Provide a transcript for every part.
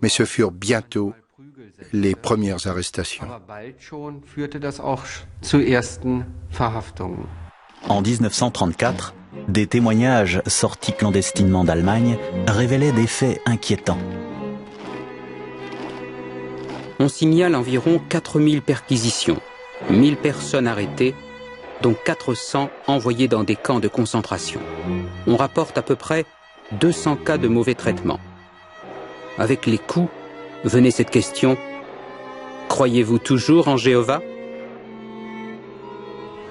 mais ce furent bientôt les premières arrestations. En 1934, des témoignages sortis clandestinement d'Allemagne révélaient des faits inquiétants. On signale environ 4000 perquisitions, 1000 personnes arrêtées, dont 400 envoyées dans des camps de concentration. On rapporte à peu près 200 cas de mauvais traitement. Avec les coups, venait cette question: croyez-vous toujours en Jéhovah ?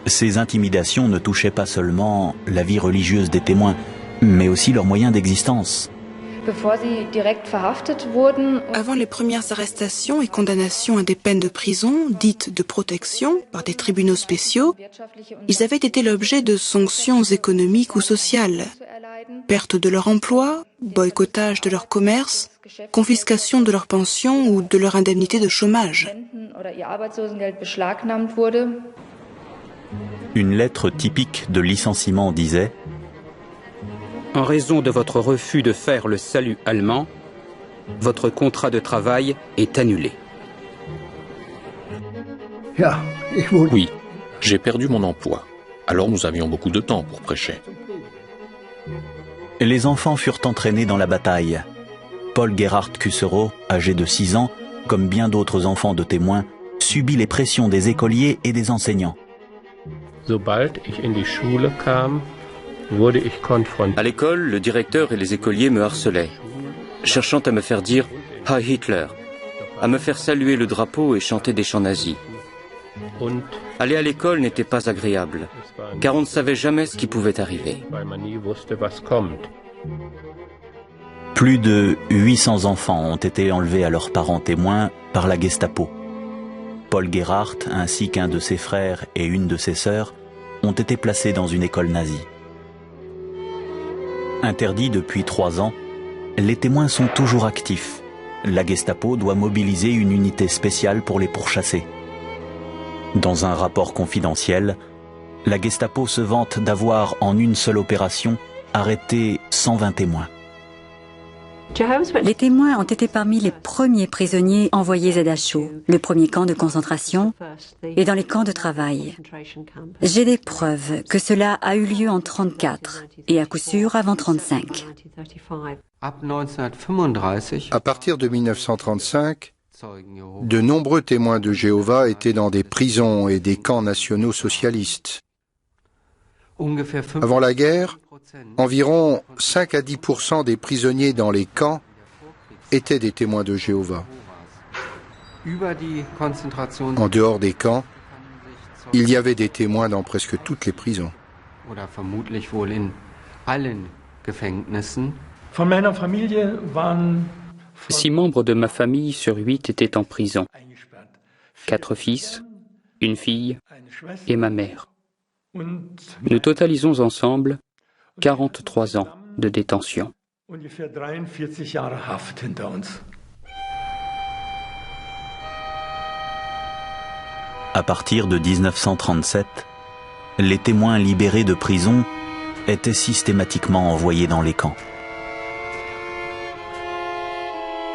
Ces intimidations ne touchaient pas seulement la vie religieuse des témoins, mais aussi leurs moyens d'existence. Avant les premières arrestations et condamnations à des peines de prison, dites de protection, par des tribunaux spéciaux, ils avaient été l'objet de sanctions économiques ou sociales. Perte de leur emploi, boycottage de leur commerce, confiscation de leur pension ou de leur indemnité de chômage. Une lettre typique de licenciement disait: en raison de votre refus de faire le salut allemand, votre contrat de travail est annulé. Oui, j'ai perdu mon emploi. Alors nous avions beaucoup de temps pour prêcher. Les enfants furent entraînés dans la bataille. Paul Gerhard Cussereau, âgé de 6 ans, comme bien d'autres enfants de témoins, subit les pressions des écoliers et des enseignants. À l'école, le directeur et les écoliers me harcelaient, cherchant à me faire dire « Heil Hitler », à me faire saluer le drapeau et chanter des chants nazis. Aller à l'école n'était pas agréable, car on ne savait jamais ce qui pouvait arriver. Plus de 800 enfants ont été enlevés à leurs parents témoins par la Gestapo. Paul Gerhard, ainsi qu'un de ses frères et une de ses sœurs, ont été placés dans une école nazie. Interdits depuis 3 ans, les témoins sont toujours actifs. La Gestapo doit mobiliser une unité spéciale pour les pourchasser. Dans un rapport confidentiel, la Gestapo se vante d'avoir, en une seule opération, arrêté 120 témoins. Les témoins ont été parmi les premiers prisonniers envoyés à Dachau, le premier camp de concentration, et dans les camps de travail. J'ai des preuves que cela a eu lieu en 1934 et à coup sûr avant 1935. À partir de 1935, de nombreux témoins de Jéhovah étaient dans des prisons et des camps nationaux socialistes. Avant la guerre, environ 5 à 10% des prisonniers dans les camps étaient des témoins de Jéhovah. En dehors des camps, il y avait des témoins dans presque toutes les prisons. 6 membres de ma famille sur 8 étaient en prison. 4 fils, une fille et ma mère. Nous totalisons ensemble 43 ans de détention. À partir de 1937, les témoins libérés de prison étaient systématiquement envoyés dans les camps.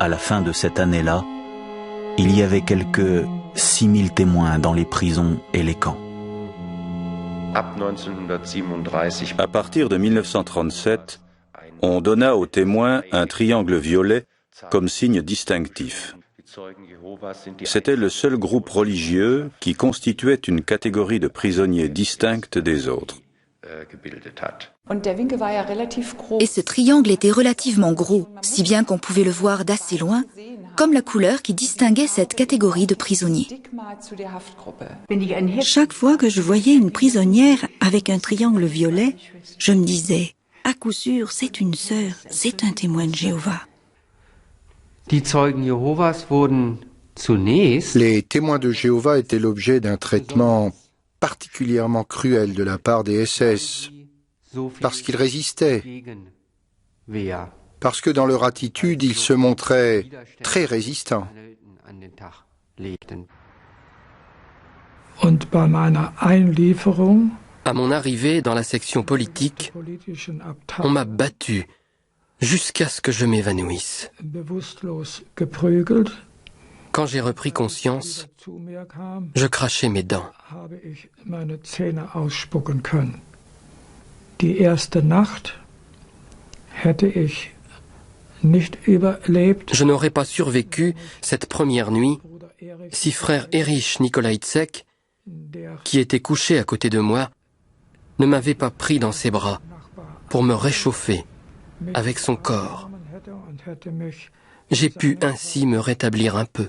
À la fin de cette année-là, il y avait quelques 6000 témoins dans les prisons et les camps. À partir de 1937, on donna aux témoins un triangle violet comme signe distinctif. C'était le seul groupe religieux qui constituait une catégorie de prisonniers distincte des autres. Et ce triangle était relativement gros, si bien qu'on pouvait le voir d'assez loin, comme la couleur qui distinguait cette catégorie de prisonniers. Chaque fois que je voyais une prisonnière avec un triangle violet, je me disais, à coup sûr, c'est une sœur, c'est un témoin de Jéhovah. Les témoins de Jéhovah étaient l'objet d'un traitement particulièrement cruel de la part des SS, parce qu'ils résistaient, parce que dans leur attitude, ils se montraient très résistants. À mon arrivée dans la section politique, on m'a battu jusqu'à ce que je m'évanouisse. Quand j'ai repris conscience, je crachais mes dents. Je n'aurais pas survécu cette première nuit si frère Erich Nikolaïtsek, qui était couché à côté de moi, ne m'avait pas pris dans ses bras pour me réchauffer avec son corps. J'ai pu ainsi me rétablir un peu.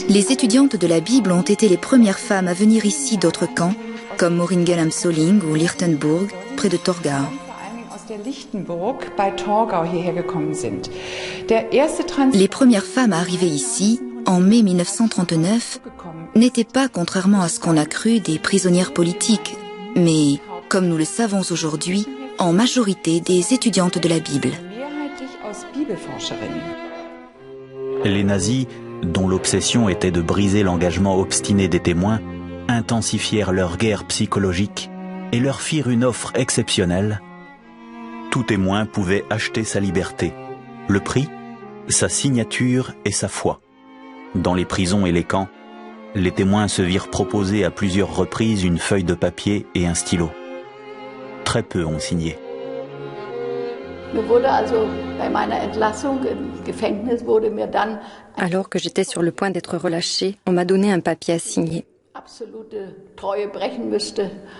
Les étudiantes de la Bible ont été les premières femmes à venir ici d'autres camps, comme Moringen am Solling ou Lichtenburg, près de Torgau. Les premières femmes à arriver ici, en mai 1939, n'étaient pas, contrairement à ce qu'on a cru, des prisonnières politiques, mais, comme nous le savons aujourd'hui, en majorité des étudiantes de la Bible. Les nazis, dont l'obsession était de briser l'engagement obstiné des témoins, intensifièrent leur guerre psychologique et leur firent une offre exceptionnelle. Tout témoin pouvait acheter sa liberté. Le prix, sa signature et sa foi. Dans les prisons et les camps, les témoins se virent proposer à plusieurs reprises une feuille de papier et un stylo. Très peu ont signé. Alors que j'étais sur le point d'être relâchée, on m'a donné un papier à signer.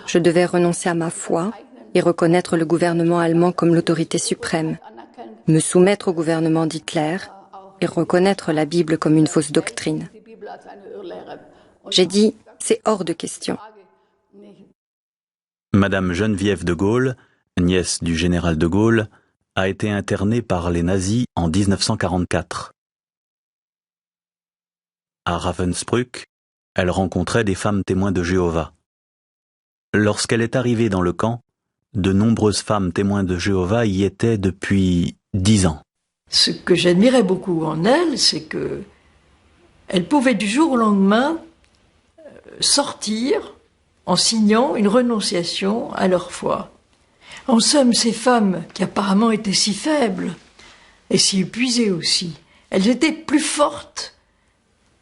Je devais renoncer à ma foi et reconnaître le gouvernement allemand comme l'autorité suprême, me soumettre au gouvernement d'Hitler et reconnaître la Bible comme une fausse doctrine. J'ai dit, c'est hors de question. Madame Geneviève de Gaulle, nièce du général de Gaulle, a été internée par les nazis en 1944. À Ravensbrück, elle rencontrait des femmes témoins de Jéhovah. Lorsqu'elle est arrivée dans le camp, de nombreuses femmes témoins de Jéhovah y étaient depuis 10 ans. Ce que j'admirais beaucoup en elle, c'est que elle pouvait du jour au lendemain sortir en signant une renonciation à leur foi. En somme, ces femmes, qui apparemment étaient si faibles et si épuisées aussi, elles étaient plus fortes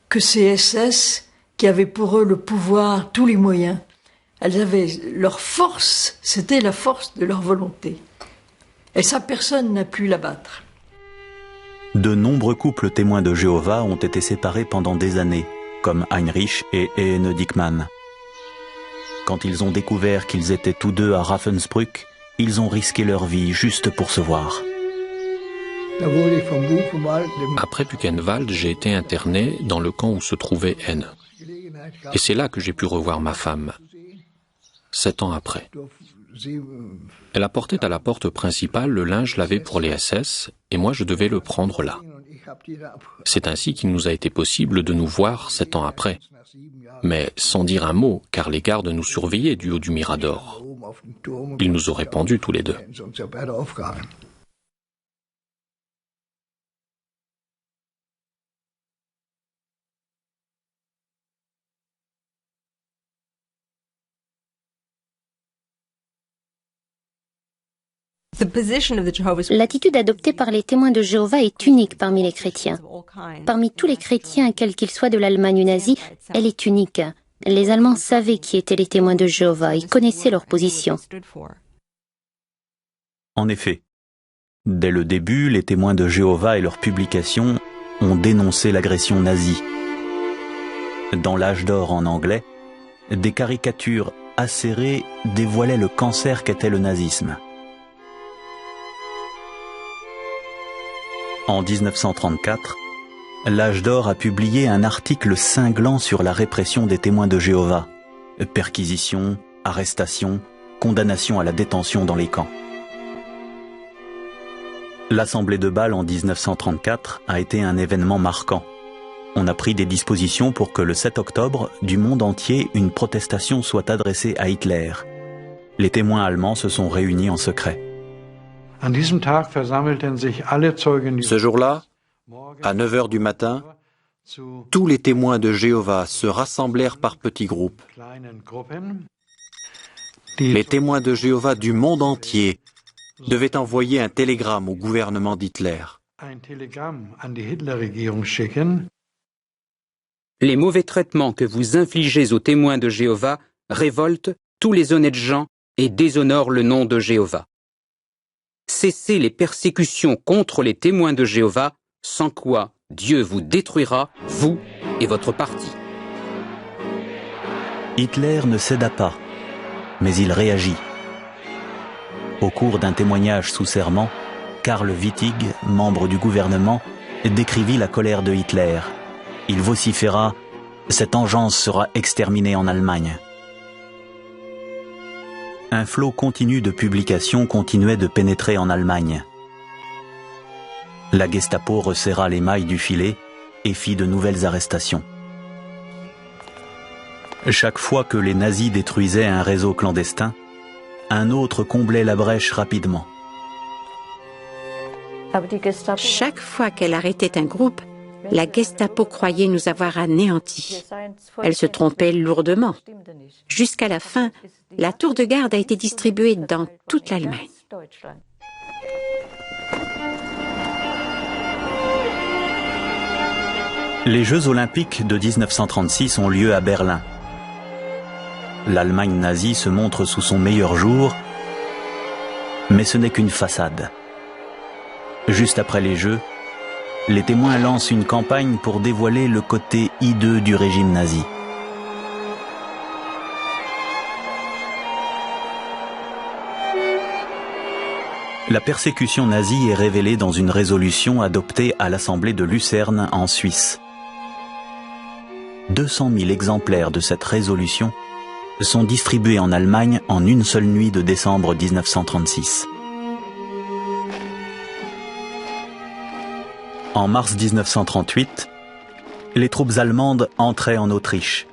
que ces SS qui avaient pour eux le pouvoir, tous les moyens. Elles avaient leur force, c'était la force de leur volonté. Et ça, personne n'a pu l'abattre. De nombreux couples témoins de Jéhovah ont été séparés pendant des années, comme Heinrich et Ene Dickmann. Quand ils ont découvert qu'ils étaient tous deux à Ravensbrück, ils ont risqué leur vie juste pour se voir. Après Buchenwald, j'ai été interné dans le camp où se trouvait N. Et c'est là que j'ai pu revoir ma femme, 7 ans après. Elle apportait à la porte principale le linge lavé pour les SS, et moi je devais le prendre là. C'est ainsi qu'il nous a été possible de nous voir 7 ans après. Mais sans dire un mot, car les gardes nous surveillaient du haut du Mirador. Ils nous auraient pendus tous les deux. L'attitude adoptée par les témoins de Jéhovah est unique parmi les chrétiens. Parmi tous les chrétiens, quels qu'ils soient de l'Allemagne nazie, elle est unique. Les Allemands savaient qui étaient les témoins de Jéhovah, ils connaissaient leur position. En effet, dès le début, les témoins de Jéhovah et leurs publications ont dénoncé l'agression nazie. Dans l'âge d'or en anglais, des caricatures acérées dévoilaient le cancer qu'était le nazisme. En 1934, l'Âge d'Or a publié un article cinglant sur la répression des témoins de Jéhovah. Perquisition, arrestation, condamnation à la détention dans les camps. L'Assemblée de Bâle en 1934 a été un événement marquant. On a pris des dispositions pour que le 7 octobre, du monde entier, une protestation soit adressée à Hitler. Les témoins allemands se sont réunis en secret. Ce jour-là, À 9 heures du matin, tous les témoins de Jéhovah se rassemblèrent par petits groupes. Les témoins de Jéhovah du monde entier devaient envoyer un télégramme au gouvernement d'Hitler. Les mauvais traitements que vous infligez aux témoins de Jéhovah révoltent tous les honnêtes gens et déshonorent le nom de Jéhovah. Cessez les persécutions contre les témoins de Jéhovah, sans quoi Dieu vous détruira, vous et votre parti. Hitler ne céda pas, mais il réagit. Au cours d'un témoignage sous serment, Karl Wittig, membre du gouvernement, décrivit la colère de Hitler. Il vociféra « Cette engeance sera exterminée en Allemagne ». Un flot continu de publications continuait de pénétrer en Allemagne. La Gestapo resserra les mailles du filet et fit de nouvelles arrestations. Chaque fois que les nazis détruisaient un réseau clandestin, un autre comblait la brèche rapidement. Chaque fois qu'elle arrêtait un groupe, la Gestapo croyait nous avoir anéantis. Elle se trompait lourdement. Jusqu'à la fin, la tour de garde a été distribuée dans toute l'Allemagne. Les Jeux olympiques de 1936 ont lieu à Berlin. L'Allemagne nazie se montre sous son meilleur jour, mais ce n'est qu'une façade. Juste après les Jeux, les témoins lancent une campagne pour dévoiler le côté hideux du régime nazi. La persécution nazie est révélée dans une résolution adoptée à l'Assemblée de Lucerne en Suisse. 200 000 exemplaires de cette résolution sont distribués en Allemagne en une seule nuit de décembre 1936. En mars 1938, les troupes allemandes entraient en Autriche.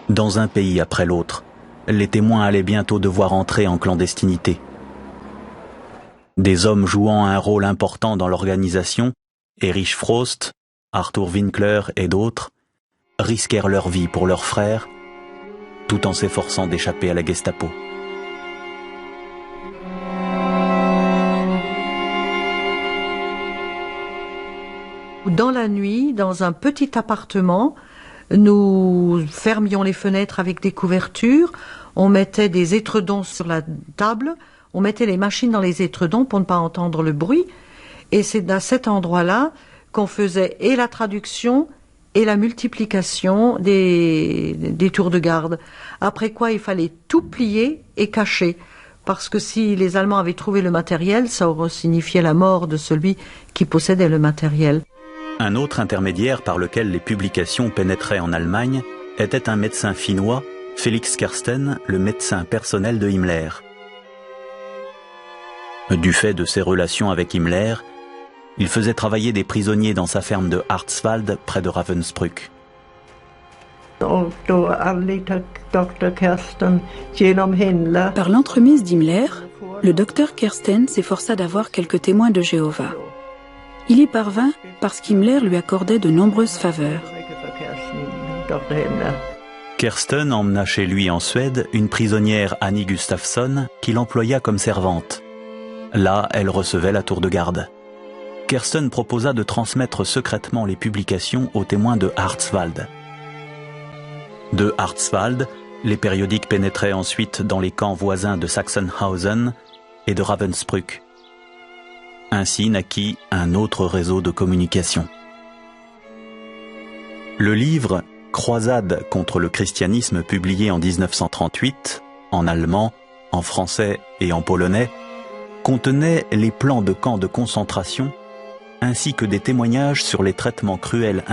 Dans un pays après l'autre, les témoins allaient bientôt devoir entrer en clandestinité. Des hommes jouant un rôle important dans l'organisation, Erich Frost, Arthur Winkler et d'autres, risquèrent leur vie pour leurs frères, tout en s'efforçant d'échapper à la Gestapo. Dans la nuit, dans un petit appartement, nous fermions les fenêtres avec des couvertures, on mettait des étredons sur la table, on mettait les machines dans les étredons pour ne pas entendre le bruit, et c'est à cet endroit-là qu'on faisait et la traduction et la multiplication des tours de garde. Après quoi, il fallait tout plier et cacher, parce que si les Allemands avaient trouvé le matériel, ça aurait signifié la mort de celui qui possédait le matériel. Un autre intermédiaire par lequel les publications pénétraient en Allemagne était un médecin finnois, Felix Kersten, le médecin personnel de Himmler. Du fait de ses relations avec Himmler, il faisait travailler des prisonniers dans sa ferme de Harzwald, près de Ravensbrück. Par l'entremise d'Himmler, le docteur Kersten s'efforça d'avoir quelques témoins de Jéhovah. Il y parvint parce qu'Himmler lui accordait de nombreuses faveurs. Kersten emmena chez lui en Suède une prisonnière, Annie Gustafsson, qu'il employa comme servante. Là, elle recevait la tour de garde. Kersten proposa de transmettre secrètement les publications aux témoins de Harzwald. De Harzwald, les périodiques pénétraient ensuite dans les camps voisins de Sachsenhausen et de Ravensbrück. Ainsi naquit un autre réseau de communication. Le livre « Croisade contre le christianisme » publié en 1938, en allemand, en français et en polonais, contenait les plans de camps de concentration ainsi que des témoignages sur les traitements cruels